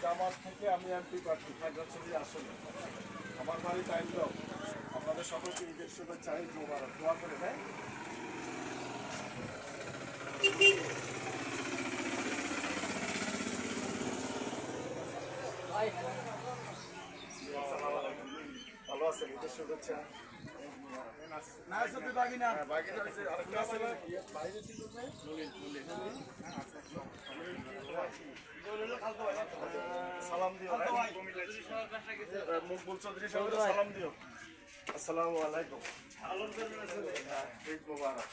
জামাত থেকে আমি এমপি প্রার্থী খাগড়াছড়ি আসলে আমার বাড়ি টাইমটাও আপনাদের সকলকে ঈদের শুভেচ্ছা ঈদ মোবারক দোয়া করে হ্যাঁ ভালো আছেন ঈদের শুভেচ্ছা সালাম দিও মকবুল চৌধুরী সালাম দিও আসসালামু আলাইকুম ঈদ মোবারক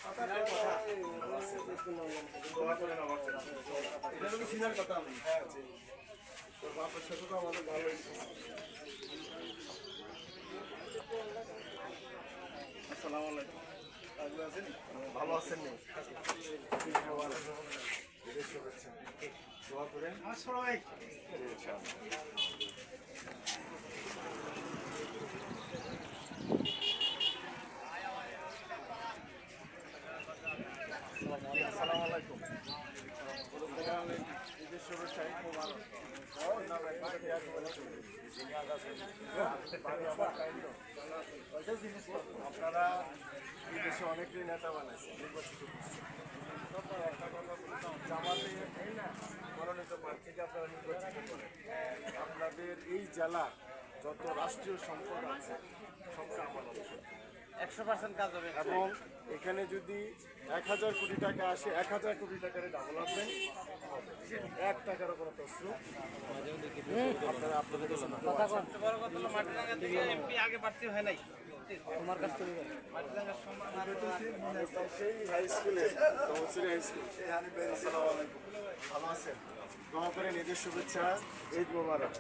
দোয়া করেন আমার জন্য এটা হলো সিনার কথা আমি হ্যাঁ জি তোর বাপের সাথে তো আমাদের ভালো হয়েছে আসসালামু আলাইকুম ভালো আছেন নি শুভেচ্ছা দোয়া করেন আসসালামু আলাইকুম ঈদের শুভেচ্ছা ঈদ মোবারক আপনারা বিদেশে অনেকেই নেতা বানাইছে নির্বাচিত একটা কথা বলতাম জামাতে এই না মনোনীত প্রার্থীকে আপনারা নির্বাচিত করেন আপনাদের এই জেলা যত রাষ্ট্রীয় সম্পদ আছে সবটা আমার 100% কাজ হবে এবং এখানে যদি 1000 কোটি টাকা আসে 1000 কোটি টাকার ডেভেলপমেন্ট এক টাকারও কোনো প্রশ্ন আপনারা আপনাদের সবচেয়ে বড় কথা হলো মাটিরাঙ্গা থেকে এমপি আগে প্রার্থী হয় নাই তোমার কাছ থেকে মাটিরাঙ্গার সম্মান সেই হাই স্কুলে তহসিল হাই স্কুল আসসালামু আলাইকুম ভালো আছেন দোয়া করেন ঈদের শুভেচ্ছা ঈদ মোবারক